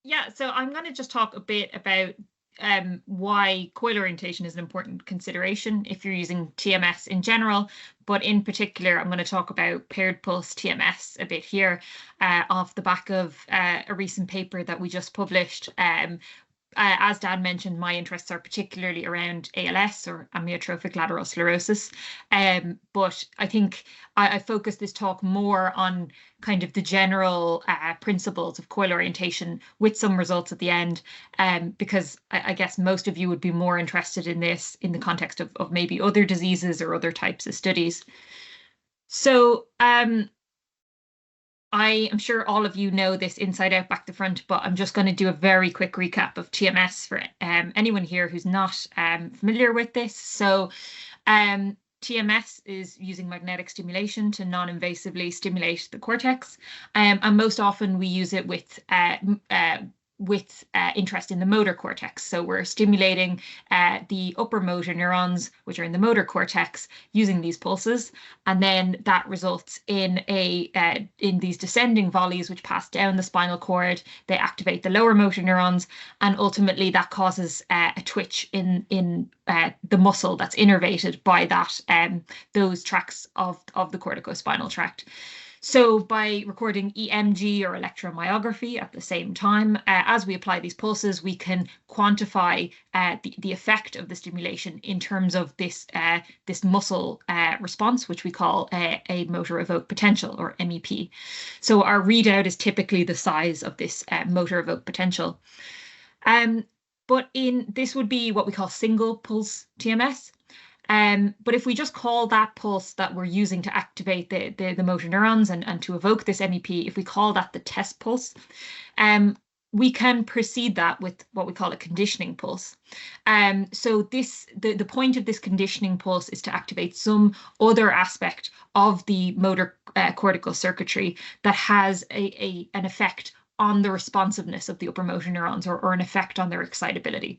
Yeah, so I'm going to just talk a bit about why coil orientation is an important consideration if you're using TMS in general, but in particular, I'm going to talk about paired pulse TMS a bit here, off the back of a recent paper that we just published. As Dan mentioned, my interests are particularly around ALS or amyotrophic lateral sclerosis. But I think I focus this talk more on kind of the general principles of coil orientation with some results at the end, because I guess most of you would be more interested in this in the context of maybe other diseases or other types of studies. So I am sure all of you know this inside out, back to front, but I'm just going to do a very quick recap of TMS for anyone here who's not familiar with this. So TMS is using magnetic stimulation to non-invasively stimulate the cortex, and most often we use it with interest in the motor cortex. So we're stimulating the upper motor neurons, which are in the motor cortex, using these pulses, and then that results in in these descending volleys which pass down the spinal cord. They activate the lower motor neurons, and ultimately that causes a twitch in the muscle that's innervated by that those tracts of the corticospinal tract. So by recording EMG or electromyography at the same time, as we apply these pulses, we can quantify the effect of the stimulation in terms of this muscle response, which we call a motor evoked potential, or MEP. So our readout is typically the size of this motor evoked potential. But this would be what we call single pulse TMS. But if we just call that pulse that we're using to activate the motor neurons and to evoke this MEP, if we call that the test pulse, we can precede that with what we call a conditioning pulse. So the point of this conditioning pulse is to activate some other aspect of the motor cortical circuitry that has an effect on the responsiveness of the upper motor neurons, or an effect on their excitability.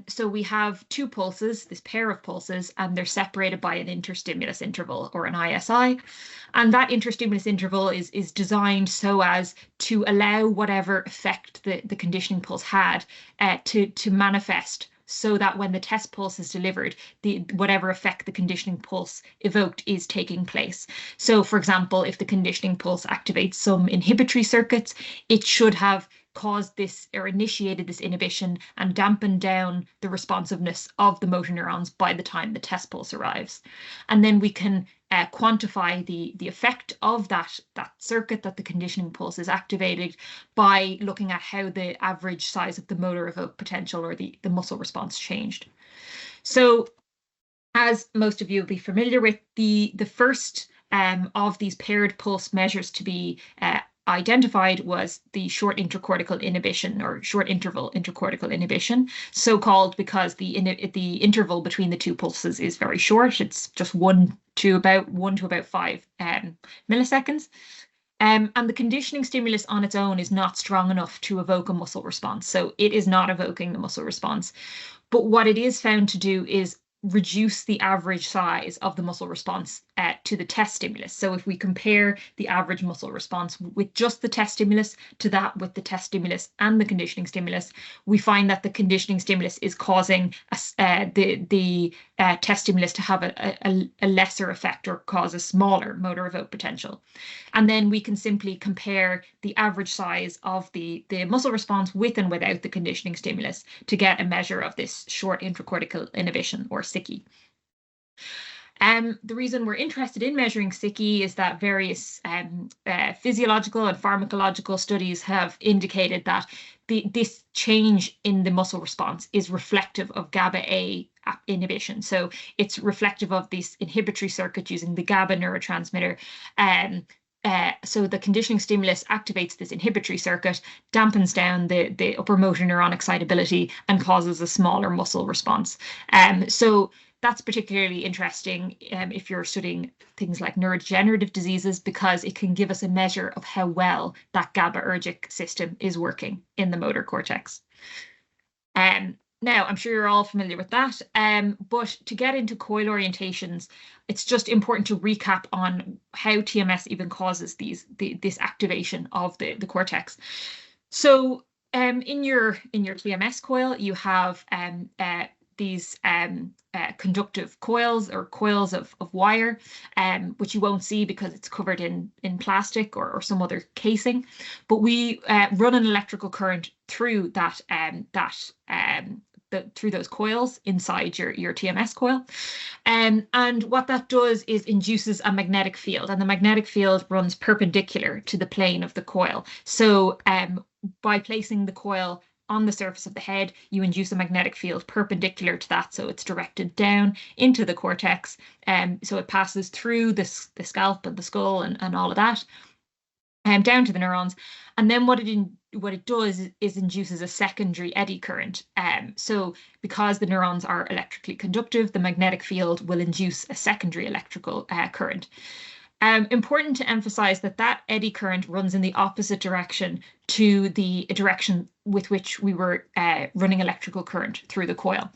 So we have two pulses, this pair of pulses, and they're separated by an interstimulus interval, or an ISI. And that interstimulus interval is designed so as to allow whatever effect the conditioning pulse had to manifest, so that when the test pulse is delivered, whatever effect the conditioning pulse evoked is taking place. So, for example, if the conditioning pulse activates some inhibitory circuits, it should have caused this or initiated this inhibition and dampened down the responsiveness of the motor neurons by the time the test pulse arrives. And then we can quantify the effect of that circuit that the conditioning pulse is activated by looking at how the average size of the motor evoked potential, or the muscle response, changed. So as most of you will be familiar with, the first of these paired pulse measures to be identified was the short intracortical inhibition, or short interval intracortical inhibition, so called because the interval between the two pulses is very short. It's just 1 to about 5 milliseconds. And the conditioning stimulus on its own is not strong enough to evoke a muscle response. So it is not evoking the muscle response. But what it is found to do is reduce the average size of the muscle response to the test stimulus. So if we compare the average muscle response with just the test stimulus to that with the test stimulus and the conditioning stimulus, we find that the conditioning stimulus is causing the test stimulus to have a lesser effect, or cause a smaller motor evoked potential. And then we can simply compare the average size of the muscle response with and without the conditioning stimulus to get a measure of this short intracortical inhibition, or SICI. The reason we're interested in measuring SICI is that various physiological and pharmacological studies have indicated that this change in the muscle response is reflective of GABA-A inhibition. So it's reflective of this inhibitory circuit using the GABA neurotransmitter. So the conditioning stimulus activates this inhibitory circuit, dampens down the upper motor neuron excitability, and causes a smaller muscle response. So that's particularly interesting if you're studying things like neurodegenerative diseases, because it can give us a measure of how well that GABAergic system is working in the motor cortex. Now, I'm sure you're all familiar with that, but to get into coil orientations, it's just important to recap on how TMS even causes this activation of the cortex. So in your TMS coil, you have these conductive coils or coils of wire, which you won't see because it's covered in plastic or some other casing. But we run an electrical current through through those coils inside your TMS coil. And what that does is induces a magnetic field, and the magnetic field runs perpendicular to the plane of the coil. So by placing the coil on the surface of the head, you induce a magnetic field perpendicular to that, so it's directed down into the cortex. So it passes through the scalp and the skull and all of that, down to the neurons. And then what it does is induces a secondary eddy current. So because the neurons are electrically conductive, the magnetic field will induce a secondary electrical current. Important to emphasize that eddy current runs in the opposite direction to the direction with which we were running electrical current through the coil.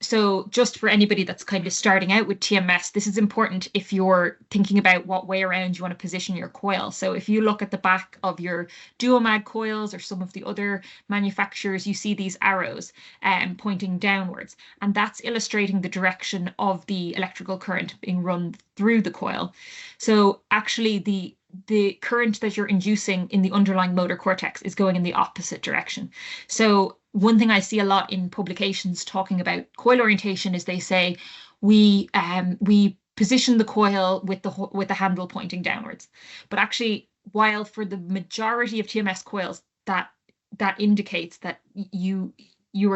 So just for anybody that's kind of starting out with TMS, this is important if you're thinking about what way around you want to position your coil. So if you look at the back of your Duomag coils or some of the other manufacturers, you see these arrows pointing downwards, and that's illustrating the direction of the electrical current being run through the coil. So actually the current that you're inducing in the underlying motor cortex is going in the opposite direction. So one thing I see a lot in publications talking about coil orientation is they say we position the coil with the handle pointing downwards. But actually, while for the majority of TMS coils that indicates that you're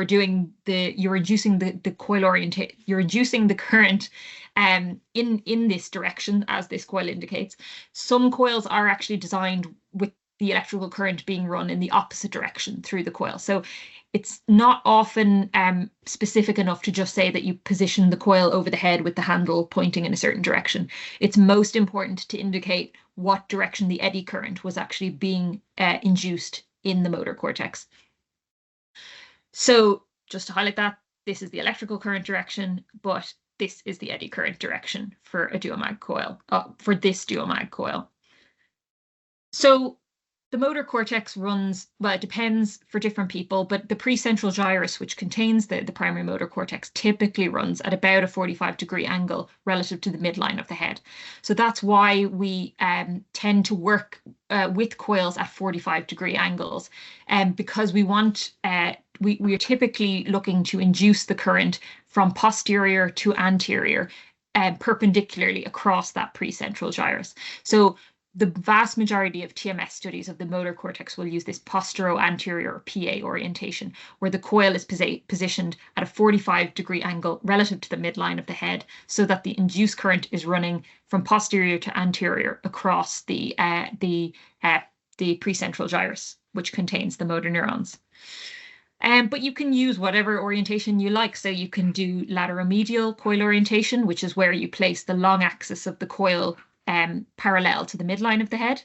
inducing the coil orientation, you're inducing the current in this direction, as this coil indicates. Some coils are actually designed with the electrical current being run in the opposite direction through the coil. So it's not often specific enough to just say that you position the coil over the head with the handle pointing in a certain direction. It's most important to indicate what direction the eddy current was actually being induced in the motor cortex. So just to highlight that, this is the electrical current direction, but this is the eddy current direction for a Duomag coil, for this Duomag coil. So the motor cortex runs, well, it depends for different people, but the precentral gyrus, which contains the primary motor cortex, typically runs at about a 45-degree angle relative to the midline of the head. So that's why we tend to work with coils at 45-degree angles, because we want we are typically looking to induce the current from posterior to anterior, perpendicularly across that precentral gyrus. So the vast majority of TMS studies of the motor cortex will use this posterior-anterior or PA orientation, where the coil is positioned at a 45-degree angle relative to the midline of the head, so that the induced current is running from posterior to anterior across the precentral gyrus, which contains the motor neurons. But you can use whatever orientation you like. So you can do lateromedial coil orientation, which is where you place the long axis of the coil parallel to the midline of the head,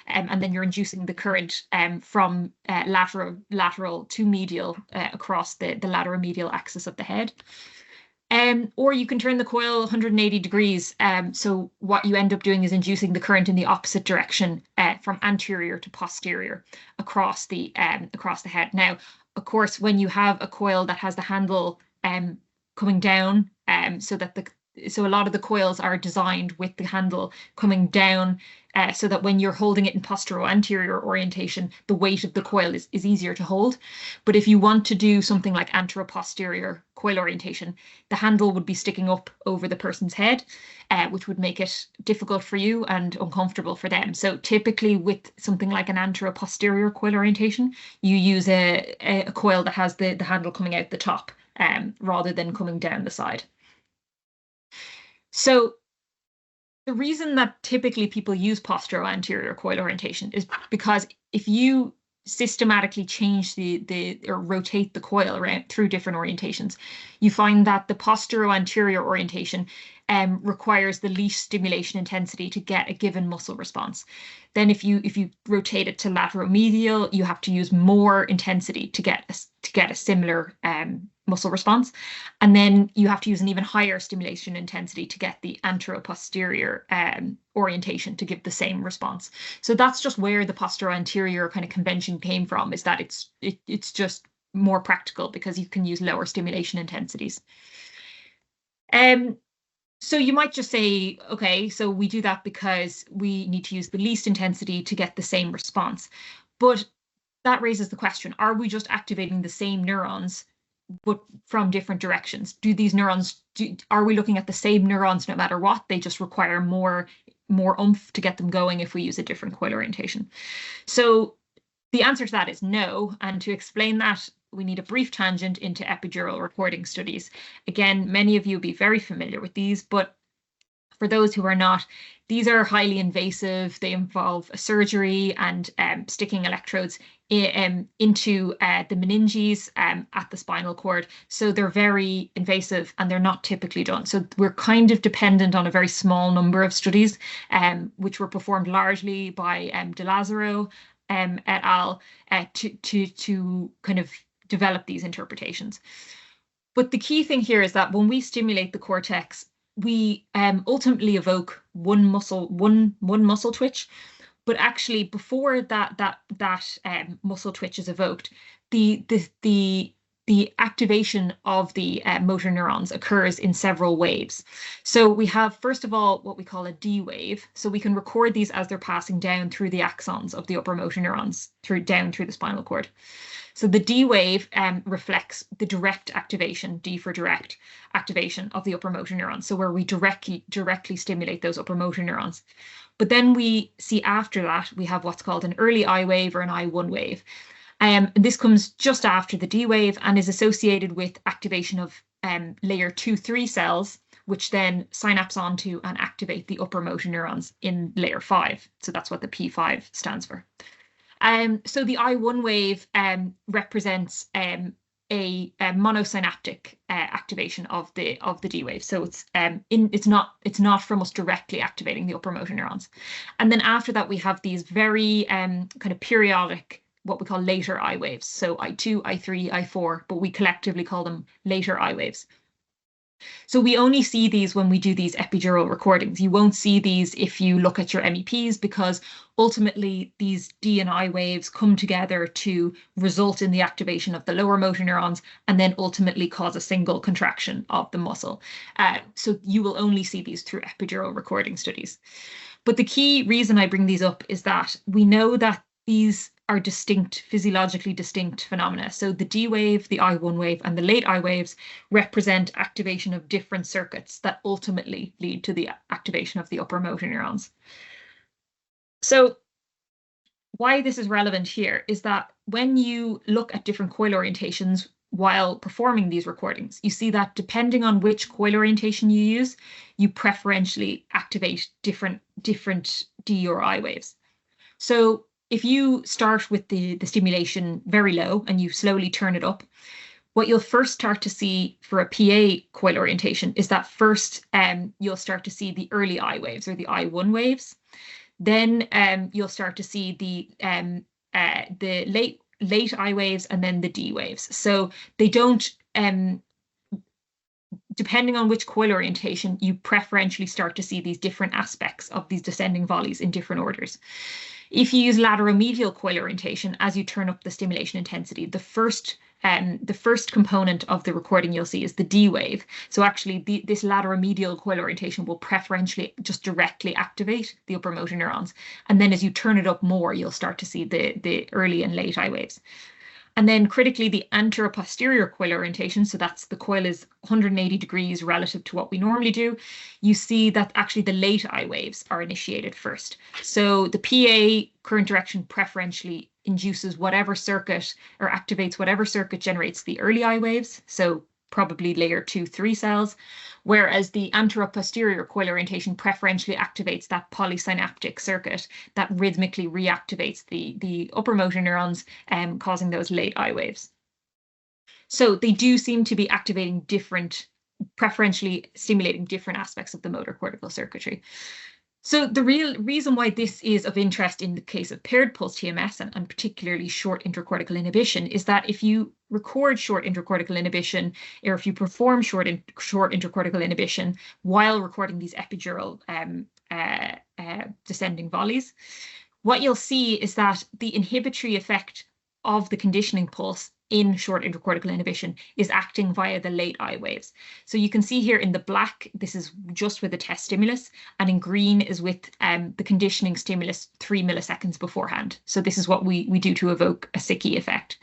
and then you're inducing the current from lateral to medial across the lateromedial axis of the head. Or you can turn the coil 180 degrees. So what you end up doing is inducing the current in the opposite direction, from anterior to posterior across the head. Now, of course, when you have a coil that has the handle coming down, so a lot of the coils are designed with the handle coming down, so that when you're holding it in posterior-anterior orientation, the weight of the coil is easier to hold. But if you want to do something like antero-posterior coil orientation, the handle would be sticking up over the person's head, which would make it difficult for you and uncomfortable for them. So typically with something like an antero-posterior coil orientation, you use a coil that has the handle coming out the top, rather than coming down the side. So the reason that typically people use posterior-anterior coil orientation is because if you systematically change or rotate the coil around through different orientations, you find that the posterior-anterior orientation requires the least stimulation intensity to get a given muscle response. Then if you rotate it to lateral medial, you have to use more intensity to get a similar muscle response. And then you have to use an even higher stimulation intensity to get the anterior-posterior orientation to give the same response. So that's just where the posterior-anterior kind of convention came from, is that it's just more practical because you can use lower stimulation intensities. So you might just say, okay, so we do that because we need to use the least intensity to get the same response. But that raises the question, are we just activating the same neurons but from different directions? Do these neurons, are we looking at the same neurons no matter what? They just require more oomph to get them going if we use a different coil orientation. So the answer to that is no. And to explain that, we need a brief tangent into epidural recording studies. Again, many of you will be very familiar with these, but for those who are not, these are highly invasive. They involve a surgery and sticking electrodes into the meninges at the spinal cord. So they're very invasive and they're not typically done. So we're kind of dependent on a very small number of studies, which were performed largely by De Lazzaro et al. To kind of develop these interpretations. But the key thing here is that when we stimulate the cortex, we ultimately evoke one muscle twitch, but actually before that muscle twitch is evoked, the activation of the motor neurons occurs in several waves. So we have, first of all, what we call a D wave. So we can record these as they're passing down through the axons of the upper motor neurons down through the spinal cord. So the D wave reflects the direct activation, D for direct activation of the upper motor neurons. So where we directly stimulate those upper motor neurons. But then we see after that, we have what's called an early I wave or an I1 wave. This comes just after the D wave and is associated with activation of layer 2-3 cells, which then synapse onto and activate the upper motor neurons in layer 5. So that's what the P5 stands for. So the I1 wave represents a monosynaptic activation of the D wave. So it's not from us directly activating the upper motor neurons. And then after that, we have these very kind of periodic, what we call later I waves. So I2, I3, I4, but we collectively call them later I waves. So we only see these when we do these epidural recordings. You won't see these if you look at your MEPs, because ultimately these D and I waves come together to result in the activation of the lower motor neurons and then ultimately cause a single contraction of the muscle. So you will only see these through epidural recording studies. But the key reason I bring these up is that we know that these are distinct, physiologically distinct phenomena. So the D wave, the I1 wave, and the late I waves represent activation of different circuits that ultimately lead to the activation of the upper motor neurons. So why this is relevant here is that when you look at different coil orientations while performing these recordings, you see that depending on which coil orientation you use, you preferentially activate different D or I waves. So if you start with the stimulation very low and you slowly turn it up, what you'll first start to see for a PA coil orientation is that first you'll start to see the early I waves or the I1 waves. Then you'll start to see the late I waves and then the D waves. So they don't, depending on which coil orientation, you preferentially start to see these different aspects of these descending volleys in different orders. If you use lateral medial coil orientation, as you turn up the stimulation intensity, the first component of the recording you'll see is the D wave. So actually this lateral medial coil orientation will preferentially just directly activate the upper motor neurons. And then as you turn it up more, you'll start to see the early and late I waves. And then critically, the anterior-posterior coil orientation, so that's the coil is 180 degrees relative to what we normally do, you see that actually the late I waves are initiated first. So the PA current direction preferentially induces whatever circuit or activates whatever circuit generates the early I waves, so probably layer 2-3 cells, whereas the anterior-posterior coil orientation preferentially activates that polysynaptic circuit that rhythmically reactivates the upper motor neurons, causing those late I waves. So they do seem to be activating different preferentially stimulating different aspects of the motor cortical circuitry. So the real reason why this is of interest in the case of paired pulse TMS and particularly short intracortical inhibition is that if you record short intracortical inhibition, or if you perform short intracortical inhibition while recording these epidural descending volleys, what you'll see is that the inhibitory effect of the conditioning pulse in short intracortical inhibition is acting via the late I waves. So you can see here in the black, this is just with the test stimulus, and in green is with the conditioning stimulus 3 milliseconds beforehand. So this is what we do to evoke a SICI effect.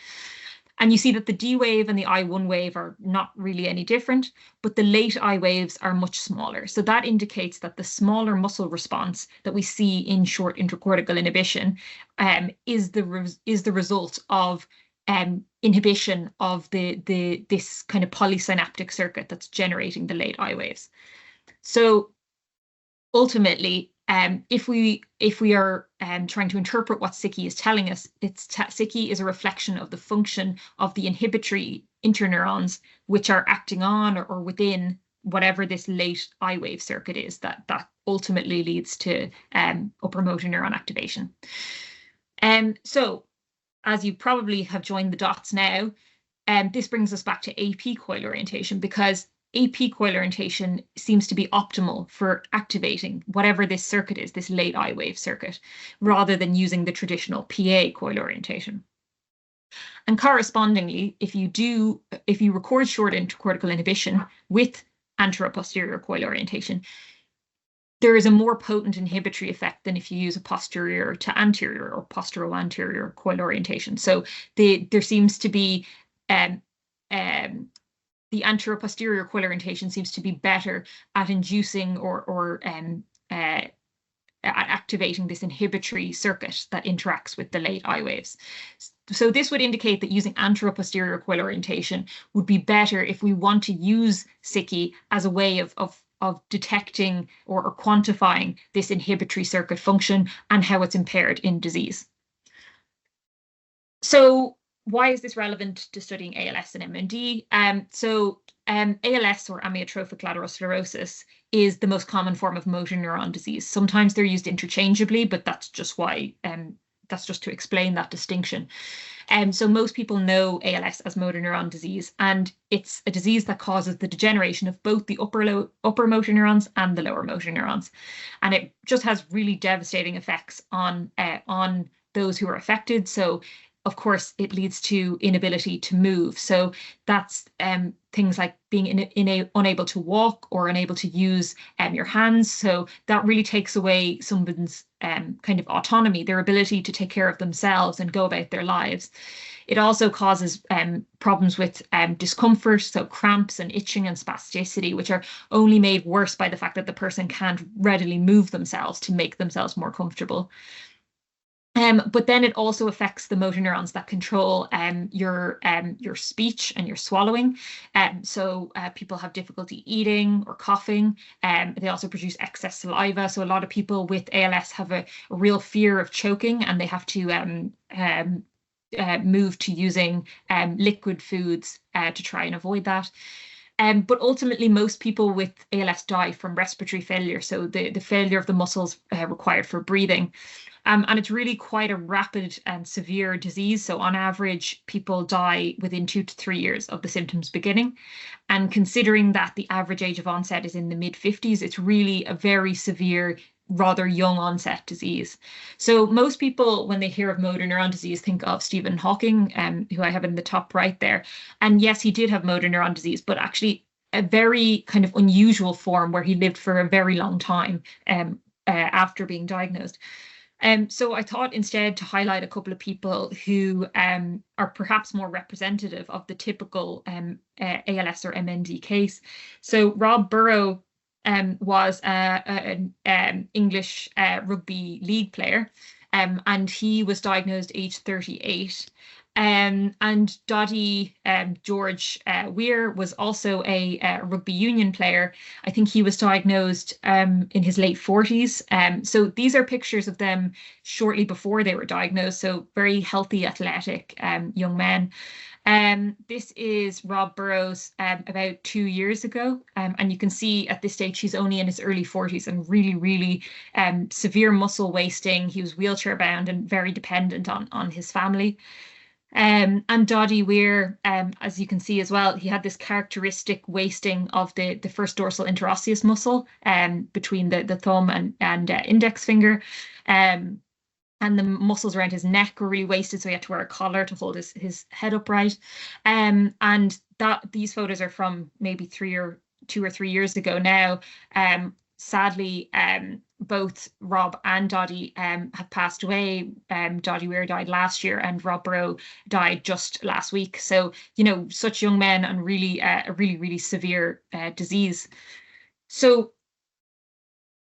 And you see that the D wave and the I1 wave are not really any different, but the late I waves are much smaller. So that indicates that the smaller muscle response that we see in short intracortical inhibition is the result of inhibition of this kind of polysynaptic circuit that's generating the late I waves. So ultimately, if we are trying to interpret what SICI is telling us, SICI is a reflection of the function of the inhibitory interneurons, which are acting on or within whatever this late I wave circuit is that ultimately leads to upper motor neuron activation. So as you probably have joined the dots now, this brings us back to AP coil orientation, because AP coil orientation seems to be optimal for activating whatever this circuit is, this late I wave circuit, rather than using the traditional PA coil orientation. And correspondingly, if you record short intracortical inhibition with anterior-posterior coil orientation, there is a more potent inhibitory effect than if you use a posterior to anterior or posterior-anterior coil orientation. So there seems to be the anterior-posterior coil orientation seems to be better at inducing or at activating this inhibitory circuit that interacts with the late I waves. So this would indicate that using anterior-posterior coil orientation would be better if we want to use SICI as a way of detecting or quantifying this inhibitory circuit function and how it's impaired in disease. So why is this relevant to studying ALS and MND? ALS, or amyotrophic lateral sclerosis, is the most common form of motor neuron disease. Sometimes they're used interchangeably, but that's just why that's just to explain that distinction. So most people know ALS as motor neuron disease, and it's a disease that causes the degeneration of both the upper motor neurons and the lower motor neurons. And it just has really devastating effects on those who are affected. So of course, it leads to inability to move. So that's things like being unable to walk or unable to use your hands. So that really takes away someone's kind of autonomy, their ability to take care of themselves and go about their lives. It also causes problems with discomfort, so cramps and itching and spasticity, which are only made worse by the fact that the person can't readily move themselves to make themselves more comfortable. But then it also affects the motor neurons that control your speech and your swallowing. So people have difficulty eating or coughing. They also produce excess saliva. So a lot of people with ALS have a real fear of choking, and they have to move to using liquid foods to try and avoid that. But ultimately, most people with ALS die from respiratory failure, so the failure of the muscles required for breathing. And it's really quite a rapid and severe disease. So on average, people die within 2 to 3 years of the symptoms beginning. And considering that the average age of onset is in the mid-50s, it's really a very severe, rather young onset disease. So most people, when they hear of motor neuron disease, think of Stephen Hawking, who I have in the top right there. And yes, he did have motor neuron disease, but actually a very kind of unusual form where he lived for a very long time after being diagnosed. So I thought instead to highlight a couple of people who are perhaps more representative of the typical ALS or MND case. So Rob Burrow was an English rugby league player, and he was diagnosed age 38. And Doddy George Weir was also a rugby union player. I think he was diagnosed in his late 40s. So these are pictures of them shortly before they were diagnosed. So very healthy, athletic young men. This is Rob Burrows about 2 years ago, and you can see at this stage he's only in his early 40s and really, really severe muscle wasting. He was wheelchair bound and very dependent on his family. And Doddy Weir, as you can see as well, he had this characteristic wasting of the first dorsal interosseous muscle between the thumb and index finger. And the muscles around his neck were really wasted, so he had to wear a collar to hold his head upright. And these photos are from maybe 2 or 3 years ago now. Sadly, both Rob and Doddy have passed away. Doddy Weir died last year, and Rob Burrow died just last week. So, such young men and really a really, really severe disease. So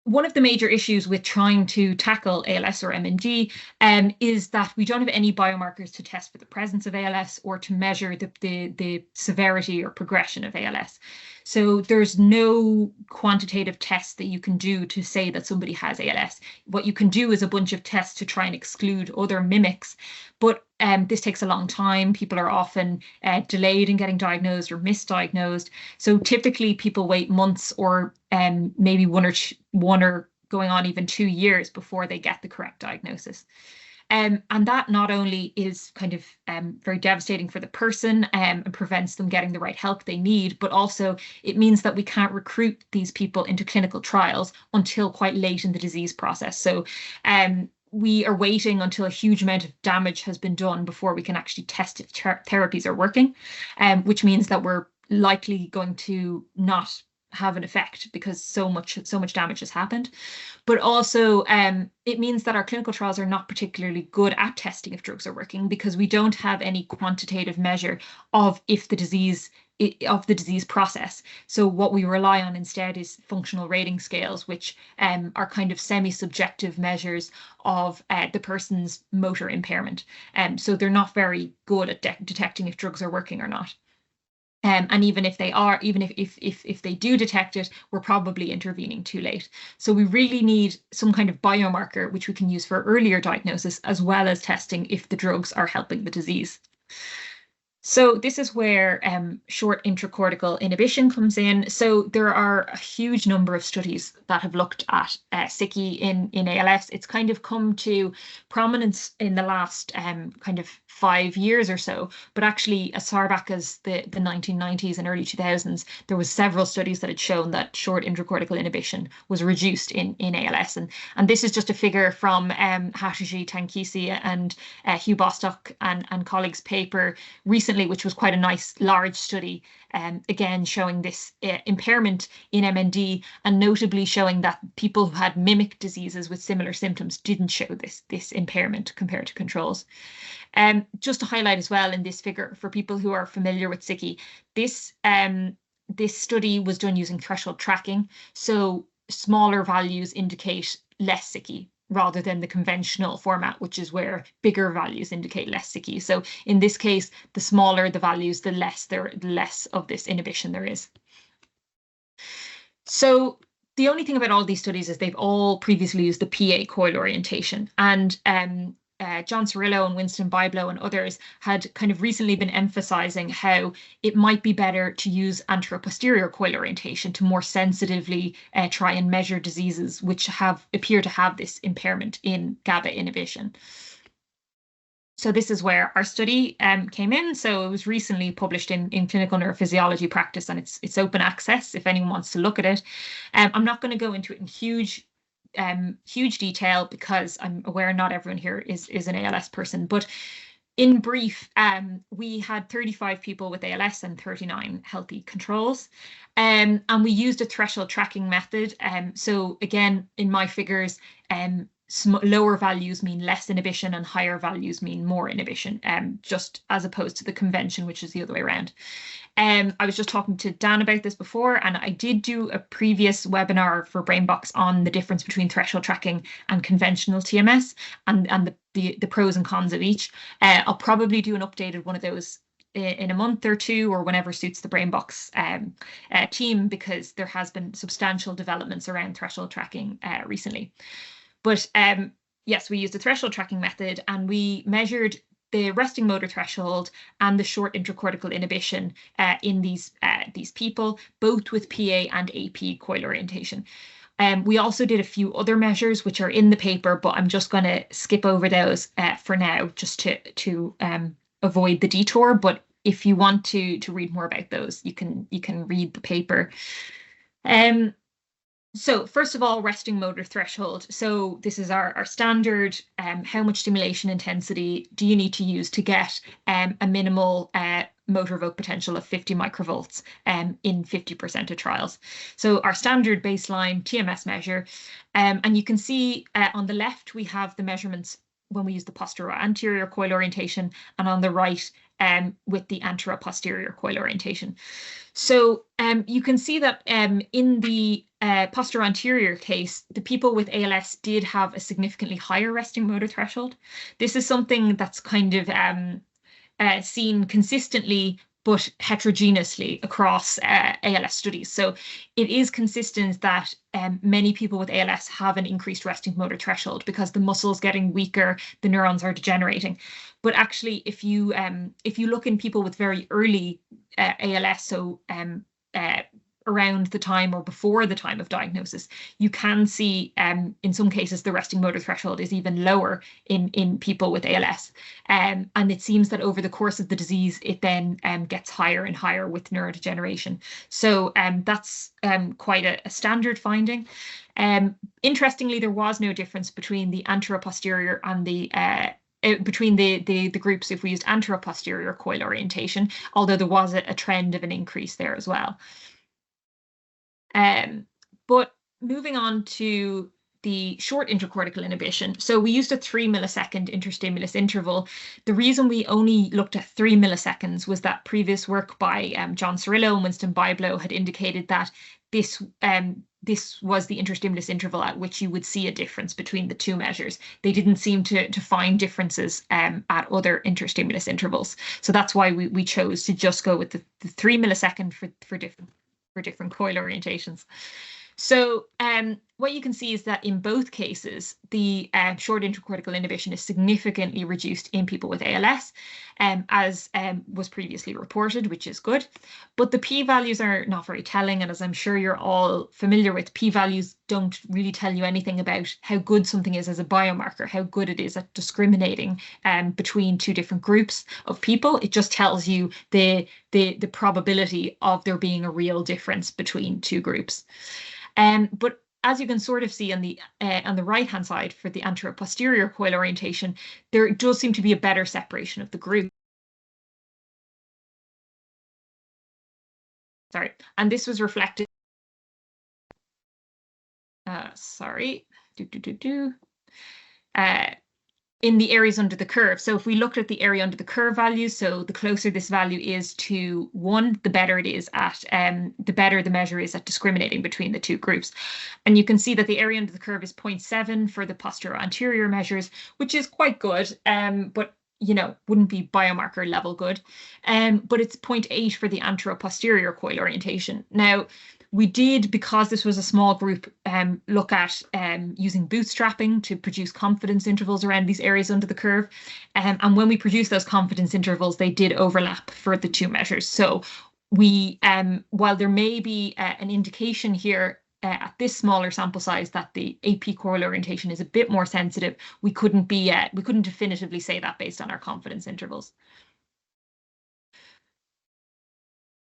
one of the major issues with trying to tackle ALS or MND is that we don't have any biomarkers to test for the presence of ALS or to measure the severity or progression of ALS. So there's no quantitative tests that you can do to say that somebody has ALS. What you can do is a bunch of tests to try and exclude other mimics, but this takes a long time. People are often delayed in getting diagnosed or misdiagnosed. So typically people wait months or maybe one or going on even 2 years before they get the correct diagnosis. And that not only is kind of very devastating for the person and prevents them getting the right help they need, but also it means that we can't recruit these people into clinical trials until quite late in the disease process. So we are waiting until a huge amount of damage has been done before we can actually test if therapies are working, which means that we're likely going to not have an effect because so much damage has happened. But also it means that our clinical trials are not particularly good at testing if drugs are working because we don't have any quantitative measure of the disease process. So what we rely on instead is functional rating scales, which are kind of semi-subjective measures of the person's motor impairment. So they're not very good at detecting if drugs are working or not. And even if they are, even if they do detect it, we're probably intervening too late. So we really need some kind of biomarker which we can use for earlier diagnosis, as well as testing if the drugs are helping the disease. So this is where short intracortical inhibition comes in. So there are a huge number of studies that have looked at SICI in ALS. It's kind of come to prominence in the last kind of 5 years or so, but actually as far back as the 1990s and early 2000s, there was several studies that had shown that short intracortical inhibition was reduced in ALS. And this is just a figure from Hatashi Tankisi and Hugh Bostock and colleagues' paper recently, which was quite a nice large study, again showing this impairment in MND, and notably showing that people who had mimic diseases with similar symptoms didn't show this impairment compared to controls. Just to highlight as well in this figure, for people who are familiar with SICI, this study was done using threshold tracking. So smaller values indicate less SICI rather than the conventional format, which is where bigger values indicate less SICI. So in this case, the smaller the values, the less of this inhibition there is. So the only thing about all these studies is they've all previously used the PA coil orientation, and John Cirillo and Winston Byblow and others had kind of recently been emphasizing how it might be better to use anterior-posterior coil orientation to more sensitively try and measure diseases which appear to have this impairment in GABA inhibition. So this is where our study came in. So it was recently published in Clinical Neurophysiology Practice, and it's open access if anyone wants to look at it. I'm not going to go into it in huge detail because I'm aware not everyone here is an ALS person, but in brief, we had 35 people with ALS and 39 healthy controls, and we used a threshold tracking method. So again, in my figures, lower values mean less inhibition and higher values mean more inhibition, just as opposed to the convention, which is the other way around. I was just talking to Dan about this before, and I did do a previous webinar for Brainbox on the difference between threshold tracking and conventional TMS and the pros and cons of each. I'll probably do an updated one of those in a month or two, or whenever suits the Brainbox team, because there has been substantial developments around threshold tracking recently. But yes, we used a threshold tracking method, and we measured the resting motor threshold and the short intracortical inhibition in these people, both with PA and AP coil orientation. We also did a few other measures which are in the paper, but I'm just going to skip over those for now, just to avoid the detour. But if you want to read more about those, you can read the paper. So first of all, resting motor threshold. So this is our standard, how much stimulation intensity do you need to use to get a minimal motor evoked potential of 50 microvolts in 50% of trials. So our standard baseline TMS measure, and you can see on the left, we have the measurements when we use the posterior-anterior coil orientation, and on the right, with the anterior-posterior coil orientation. So you can see that in the posterior-anterior case, the people with ALS did have a significantly higher resting motor threshold. This is something that's kind of seen consistently but heterogeneously across ALS studies. So it is consistent that many people with ALS have an increased resting motor threshold because the muscle's getting weaker, the neurons are degenerating. But actually, if you look in people with very early ALS, so around the time or before the time of diagnosis, you can see in some cases the resting motor threshold is even lower in people with ALS. And it seems that over the course of the disease, it then gets higher and higher with neurodegeneration. So that's quite a standard finding. Interestingly, there was no difference between the anterior-posterior and the between the groups if we used anterior-posterior coil orientation, although there was a trend of an increase there as well. But moving on to the short intracortical inhibition. So we used a 3 millisecond interstimulus interval. The reason we only looked at 3 milliseconds was that previous work by John Cirillo and Winston Byblow had indicated that this was the interstimulus interval at which you would see a difference between the two measures. They didn't seem to find differences at other interstimulus intervals. So that's why we chose to just go with the 3 millisecond for different coil orientations. So what you can see is that in both cases, the short intracortical inhibition is significantly reduced in people with ALS, as was previously reported, which is good. But the p-values are not very telling, and as I'm sure you're all familiar with, p-values don't really tell you anything about how good something is as a biomarker, how good it is at discriminating between two different groups of people. It just tells you the probability of there being a real difference between two groups. But as you can sort of see on the right-hand side for the anterior-posterior coil orientation, there does seem to be a better separation of the group. Sorry, and this was reflected. In the areas under the curve. So if we looked at the area under the curve values, so the closer this value is to 1, the better it is at, the better the measure is at discriminating between the two groups. And you can see that the area under the curve is 0.7 for the posterior-anterior measures, which is quite good, but wouldn't be biomarker level good. But it's 0.8 for the anterior-posterior coil orientation. Now, we did, because this was a small group, look at using bootstrapping to produce confidence intervals around these areas under the curve. And when we produced those confidence intervals, they did overlap for the two measures. So we, while there may be an indication here at this smaller sample size that the AP coil orientation is a bit more sensitive, we couldn't definitively say that based on our confidence intervals.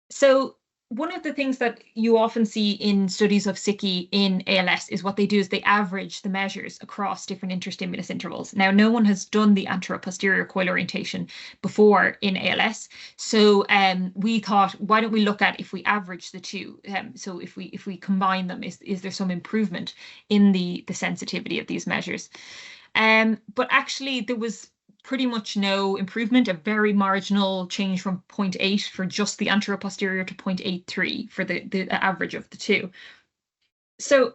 So one of the things that you often see in studies of SICI in ALS is what they do is they average the measures across different interstimulus intervals. Now, no one has done the anterior-posterior coil orientation before in ALS, so we thought, why don't we look at if we average the two? So if we combine them, is there some improvement in the sensitivity of these measures? But actually, there was pretty much no improvement, a very marginal change from 0.8 for just the anterior-posterior to 0.83 for the average of the two. So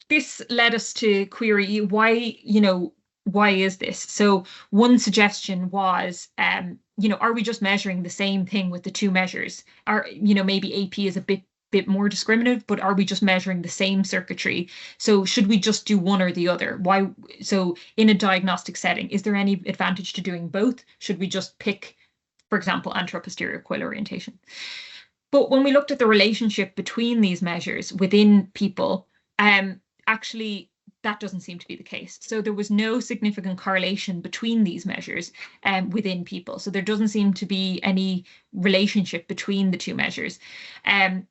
this led us to query why is this? So one suggestion was, are we just measuring the same thing with the two measures? Or, maybe AP is a bit bit more discriminative, but are we just measuring the same circuitry? So should we just do one or the other? Why? So in a diagnostic setting, is there any advantage to doing both? Should we just pick, for example, anterior-posterior coil orientation? But when we looked at the relationship between these measures within people, actually that doesn't seem to be the case. So there was no significant correlation between these measures within people. So there doesn't seem to be any relationship between the two measures.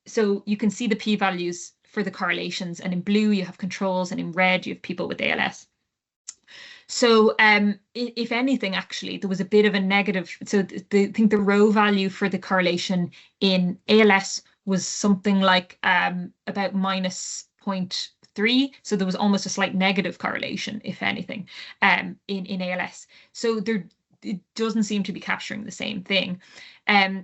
So you can see the p-values for the correlations, and in blue you have controls, and in red you have people with ALS. So if anything, actually, there was a bit of a negative. So I think the rho value for the correlation in ALS was something like about minus 0.3. So there was almost a slight negative correlation, if anything, in ALS. So it doesn't seem to be capturing the same thing.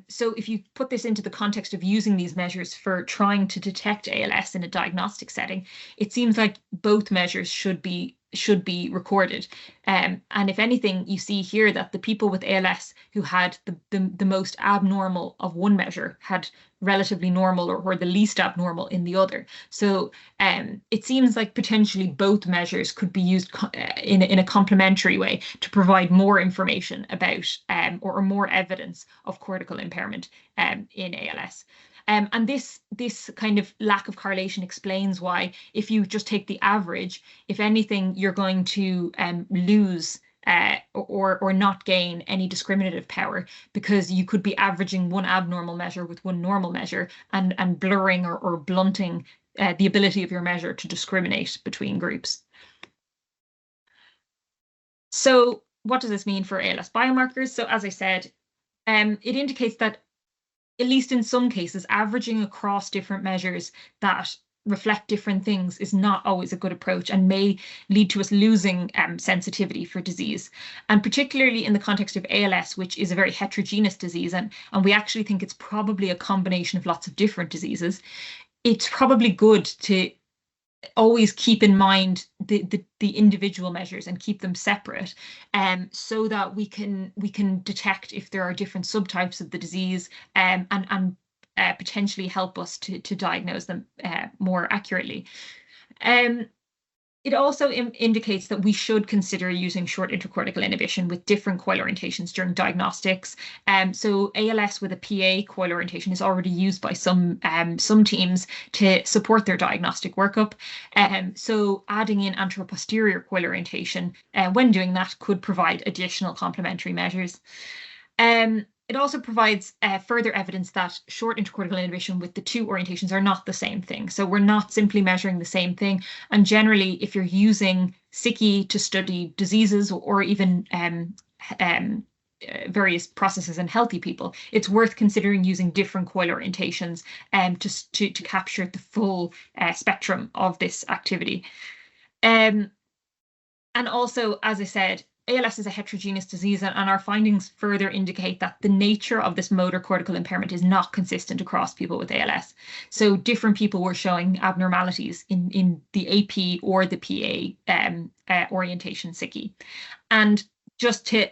So if you put this into the context of using these measures for trying to detect ALS in a diagnostic setting, it seems like both measures should be recorded. And if anything, you see here that the people with ALS who had the most abnormal of one measure had relatively normal or the least abnormal in the other. So it seems like potentially both measures could be used in a complementary way to provide more information about or more evidence of cortical impairment in ALS. And this kind of lack of correlation explains why, if you just take the average, if anything, you're going to lose or not gain any discriminative power, because you could be averaging one abnormal measure with one normal measure and blurring or blunting the ability of your measure to discriminate between groups. So what does this mean for ALS biomarkers? So as I said, it indicates that, at least in some cases, averaging across different measures that reflect different things is not always a good approach and may lead to us losing sensitivity for disease. And particularly in the context of ALS, which is a very heterogeneous disease, and we actually think it's probably a combination of lots of different diseases, it's probably good to always keep in mind the individual measures and keep them separate, so that we can detect if there are different subtypes of the disease, and potentially help us to diagnose them more accurately. It also indicates that we should consider using short intracortical inhibition with different coil orientations during diagnostics. So ALS with a PA coil orientation is already used by some teams to support their diagnostic workup. So adding in anterior-posterior coil orientation when doing that could provide additional complementary measures. It also provides further evidence that short intracortical inhibition with the two orientations are not the same thing. So we're not simply measuring the same thing. And generally, if you're using SICI to study diseases or even various processes in healthy people, it's worth considering using different coil orientations to capture the full spectrum of this activity. And also, as I said, ALS is a heterogeneous disease, and our findings further indicate that the nature of this motor cortical impairment is not consistent across people with ALS. So different people were showing abnormalities in the AP or the PA orientation SICI. And just to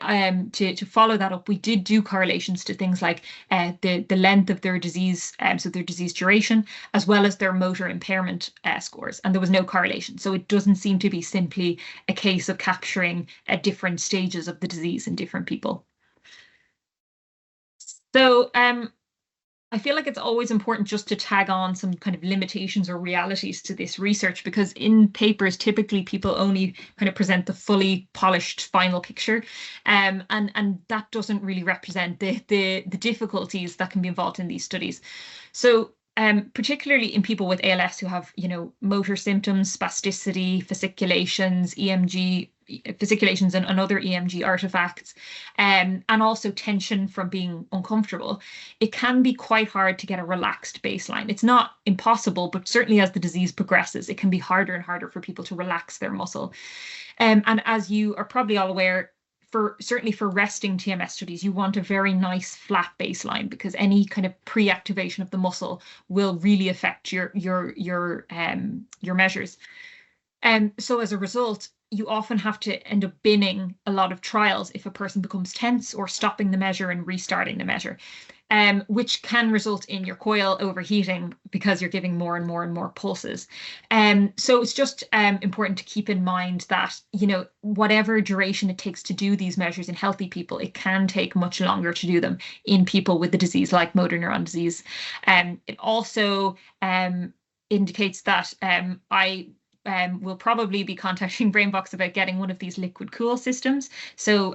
follow that up, we did do correlations to things like the length of their disease, so their disease duration, as well as their motor impairment scores, and there was no correlation. So it doesn't seem to be simply a case of capturing different stages of the disease in different people. So I feel like it's always important just to tag on some kind of limitations or realities to this research, because in papers, typically people only kind of present the fully polished final picture. And that doesn't really represent the difficulties that can be involved in these studies. So particularly in people with ALS who have, motor symptoms, spasticity, fasciculations, fasciculations and other EMG artifacts, and also tension from being uncomfortable, it can be quite hard to get a relaxed baseline. It's not impossible, but certainly as the disease progresses, it can be harder and harder for people to relax their muscle. And as you are probably all aware, certainly for resting TMS studies, you want a very nice flat baseline, because any kind of pre-activation of the muscle will really affect your measures. So as a result, you often have to end up binning a lot of trials if a person becomes tense, or stopping the measure and restarting the measure, which can result in your coil overheating because you're giving more and more and more pulses. So it's just important to keep in mind that, whatever duration it takes to do these measures in healthy people, it can take much longer to do them in people with a disease like motor neuron disease. It also indicates that I will probably be contacting Brainbox about getting one of these liquid cool systems. So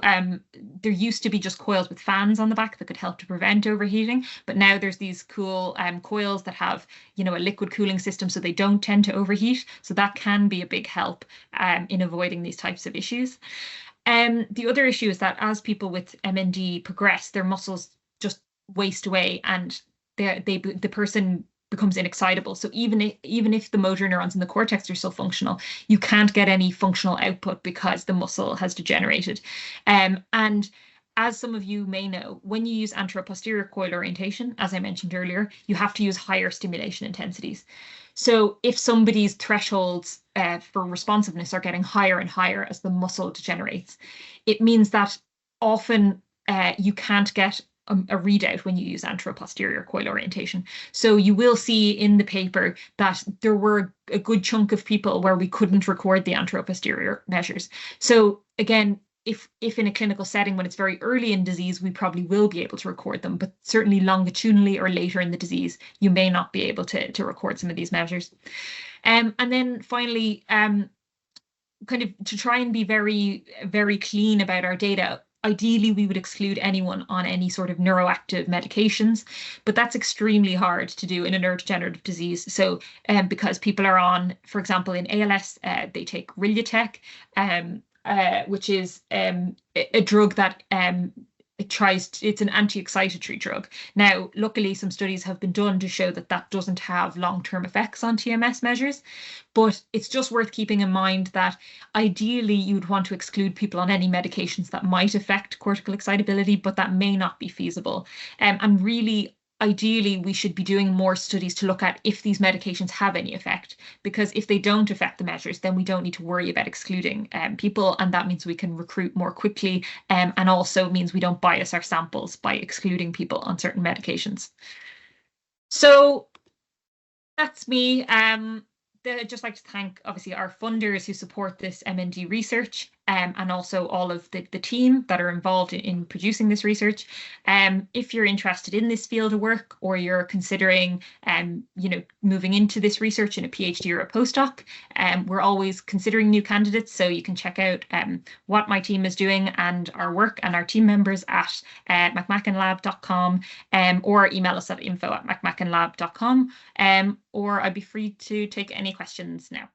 there used to be just coils with fans on the back that could help to prevent overheating, but now there's these cool coils that have, a liquid cooling system, so they don't tend to overheat. So that can be a big help in avoiding these types of issues. The other issue is that as people with MND progress, their muscles just waste away, and the person becomes inexcitable. So even if the motor neurons in the cortex are still functional, you can't get any functional output because the muscle has degenerated. And as some of you may know, when you use anterior-posterior coil orientation, as I mentioned earlier, you have to use higher stimulation intensities. So if somebody's thresholds for responsiveness are getting higher and higher as the muscle degenerates, it means that often you can't get a readout when you use anterior-posterior coil orientation. So you will see in the paper that there were a good chunk of people where we couldn't record the anterior-posterior measures. So again, if in a clinical setting when it's very early in disease, we probably will be able to record them, but certainly longitudinally or later in the disease, you may not be able to record some of these measures. And then finally, kind of to try and be very, very clean about our data, ideally, we would exclude anyone on any sort of neuroactive medications, but that's extremely hard to do in a neurodegenerative disease. So because people are on, for example, in ALS, they take Rilyatech, which is a drug that it's an anti-excitatory drug. Now, luckily, some studies have been done to show that that doesn't have long-term effects on TMS measures, but it's just worth keeping in mind that ideally you'd want to exclude people on any medications that might affect cortical excitability, but that may not be feasible. And really, ideally, we should be doing more studies to look at if these medications have any effect, because if they don't affect the measures, then we don't need to worry about excluding people, and that means we can recruit more quickly, and also means we don't bias our samples by excluding people on certain medications. So that's me. I'd just like to thank, obviously, our funders who support this MND research, and also all of the team that are involved in producing this research. If you're interested in this field of work, or you're considering, moving into this research in a PhD or a postdoc, we're always considering new candidates. So you can check out what my team is doing and our work and our team members at mcmackinlab.com, or email us at info@mcmackinlab.com, or I'd be free to take any questions now.